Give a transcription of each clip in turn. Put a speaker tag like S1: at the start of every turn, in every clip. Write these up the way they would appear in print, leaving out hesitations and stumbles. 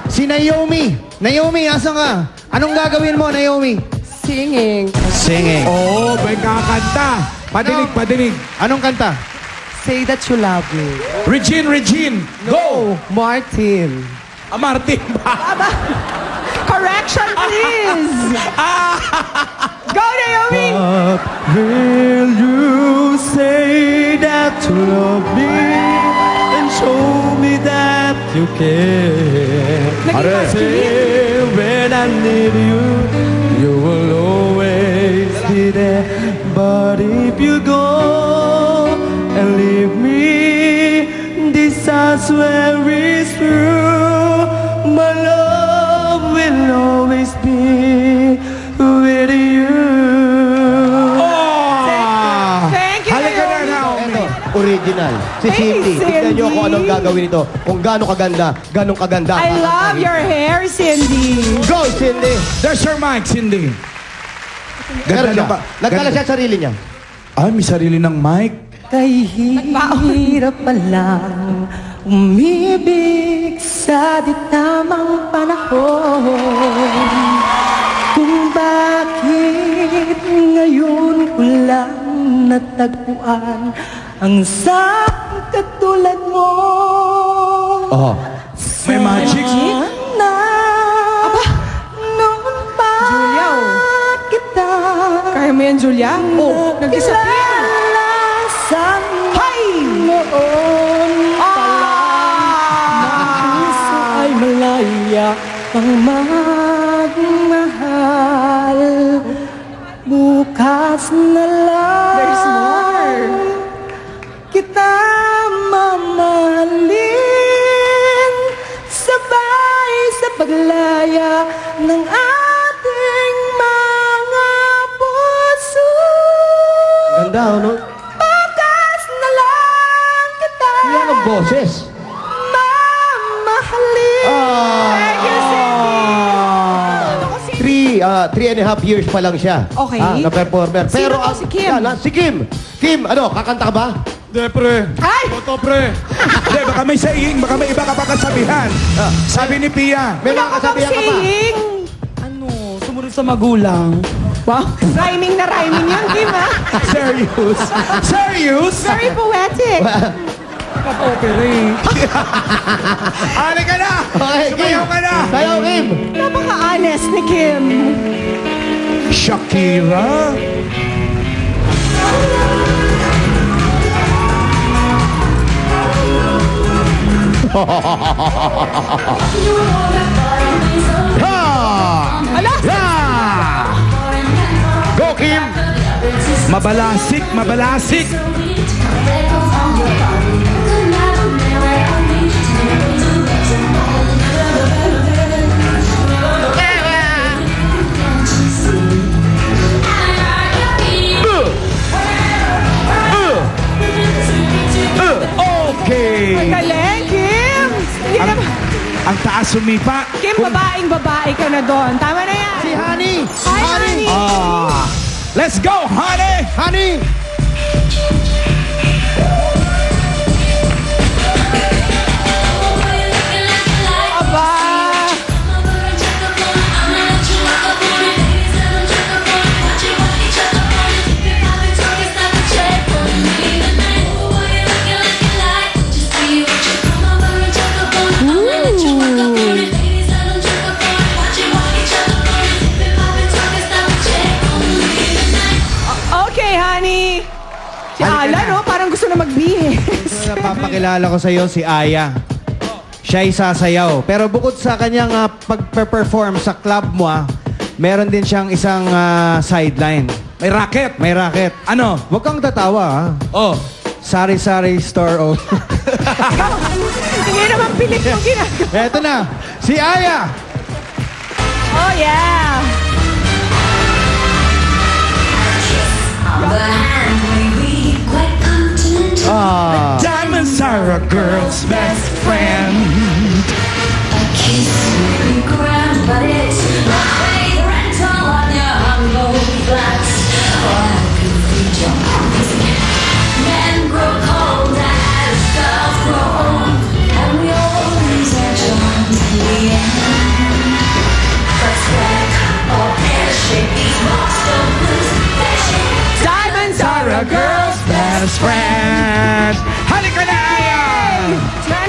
S1: Si Naomi. Naomi, asan ka? Anong gagawin mo, Naomi?
S2: Singing.
S1: Singing.
S3: Oo, may kakanta. Padinig, padinig.
S1: Anong kanta?
S2: Say that you love me.
S3: Regine, Regine, go!
S2: Martin.
S3: Martin ba?
S2: Correction, please. Go, Naomi.
S4: Will you say that you love me and show me that you care?
S2: Naging masculine.
S4: Say when I need you, you will always be there. But if you go and leave me, this I swear is true. My love will always be with you.
S2: Thank you,
S3: Halika na,
S2: Naomi.
S3: Naomi.
S1: Ito, original. Si
S2: Hey,
S1: Cindy. Tignan nyo
S2: Cindy.
S1: kung anong gagawin ito. Kung gano'ng kaganda, gano'ng kaganda.
S2: I love your hair, Cindy.
S1: Go, Cindy!
S3: There's your mic, Cindy.
S1: Meron siya.
S3: ba?
S1: Nagdala
S3: Ganda.
S1: siya sarili niya.
S3: Ay, may sarili ng mic.
S4: Kay hirap palang umibig sa di tamang panahon. Kung bakit ngayon ko lang natagpuan ang isang katulad mo.
S1: Oh.
S3: May magic.
S4: Sana noon pa
S2: Julia, oh.
S4: kita
S2: Kaya mo yan, Julia? Oh, nag-disappear.
S4: Hay! Noon puso ay malaya pang magmahal. Bukas na lang
S2: There's more.
S4: kita mamahalin, sabay sa paglaya ng ating mga puso.
S1: Ganda, ano?
S4: Bukas na lang kita
S1: Yan ang boses.
S4: mamahalin.
S2: Thank you, Cindy.
S1: 3.5 years pa lang siya.
S2: Okay.
S1: Na-performer.
S2: Sino
S1: Pero,
S2: to, si Kim?
S1: Si Kim. Kim, ano, kakanta ka ba?
S3: Hindi, pre.
S2: Ay!
S3: Toto, pre. Hindi, baka may saying, baka may iba ka pa kasabihan. Sabi ni Pia.
S1: May mga kasabihan ka ba?
S2: saying.
S4: Ano, sumunod sa magulang.
S2: Wow, rhyming na rhyming yun, Kim, ha?
S3: Serious? Serious?
S2: Very poetic.
S4: Kapopera eh.
S3: Ali ka na!
S1: Okay,
S3: Sumayaw ka na!
S1: Sayaw, Kim!
S2: Napaka-honest ni Kim.
S3: Shakira?
S1: Ha!
S2: Ala!
S1: Ha! Go, Kim!
S3: Mabalasik, mabalasik! Okay!
S2: Galing, Kim! Hindi
S3: Ang,
S2: naman.
S3: ang taas sumipa.
S2: Kim, babaeng-babae ka na doon. Tama na yan.
S1: Si Honey!
S2: Hi, honey!
S3: Let's go, honey!
S1: Honey!
S2: Aba! Okay, honey. Si Ala, no? Parang gusto na magbihis.
S1: Napapakilala ko sa iyo si Aya. Siya'y sasayaw. Pero bukod sa kanyang pag-perform sa club mo, meron din siyang isang sideline.
S3: May racket.
S1: May racket.
S3: Ano?
S1: Huwag kang tatawa, ha?
S3: Oh.
S1: Sari-sari store oh.
S2: Hindi naman pilit yung ginagawa.
S1: Eto na, si Aya!
S2: Oh, yeah.
S1: Ah,
S3: Diamonds are a girl's best friend.
S5: Kiss me grand, but it's high rental on your humble flats. Oh, I could feed your arms. Men grow cold as girls grow old, and we all lose our charms. We But square or pear-shaped, these monster blues, they're shaped.
S2: Diamonds are a girl's
S3: Best friend! Halika na, Aya!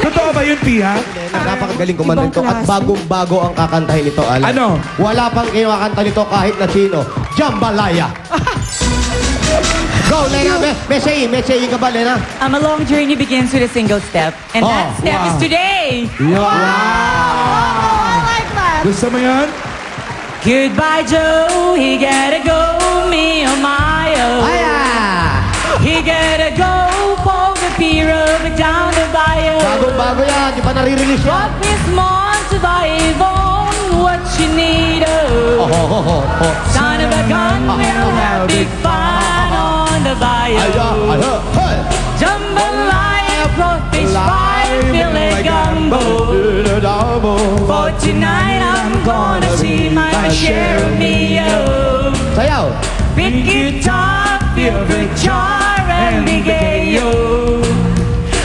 S3: Totoo ba yun, Pia?
S4: Napakagaling kumanta
S2: Ibang
S4: nito at
S2: klase.
S4: bagong-bago ang kakantahin nito, Alan.
S3: Ano?
S4: Wala pang kinakanta nito kahit na sino. Jambalaya. Go, Lena. May ka ba, Lena?
S6: A long journey begins with a single step. And
S4: Oh,
S6: that step is today.
S2: I like that.
S3: Gusto mo yun?
S6: Goodbye, Joe. He gotta go. Me, oh my, oh. He gotta go for the pier over down the bayou.
S4: Bagong-bago yan. Di pa nare-release yan.
S6: What is more to survive on what you need, oh. Son of a gun, we'll have big fun on the bayou. Jambalaya, crawfish fry, fillet gumbo. For tonight I'm gonna see my share of me-o.
S4: Sayaw.
S6: Big guitar, feel the jar and big ayo.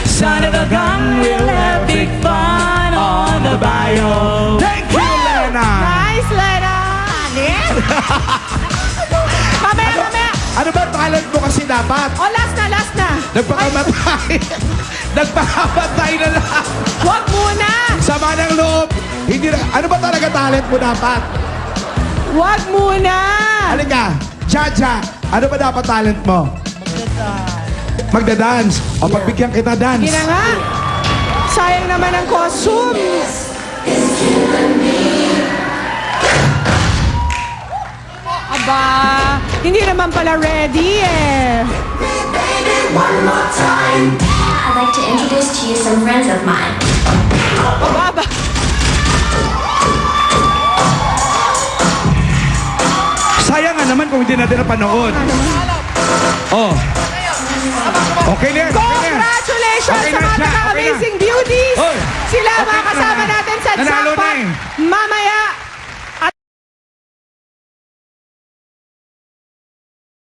S6: Son of a gun, we'll have big fun on the bayou.
S3: Thank you, Lena!
S2: Nice, Lena. Mamaya.
S3: Ano ba talent mo kasi dapat?
S2: Oh, last na.
S3: Nagpakamatay. Nagpakamatay na lang.
S2: Huwag muna.
S3: Sama ng loob. Hindi na, ano ba talaga talent mo dapat?
S2: Huwag muna.
S3: Halika, Jaja, ano ba dapat talent mo? Magda-dance. O pagbigyan kita dance.
S2: Hindi na nga. Sayang naman ang costumes. Aba, hindi naman pala ready eh.
S5: Baby, one more time. I'd like to introduce to you some friends of mine.
S2: Aba.
S3: Sayang nga naman kung hindi natin napanood. Oh. Okay, Len. Okay, Len.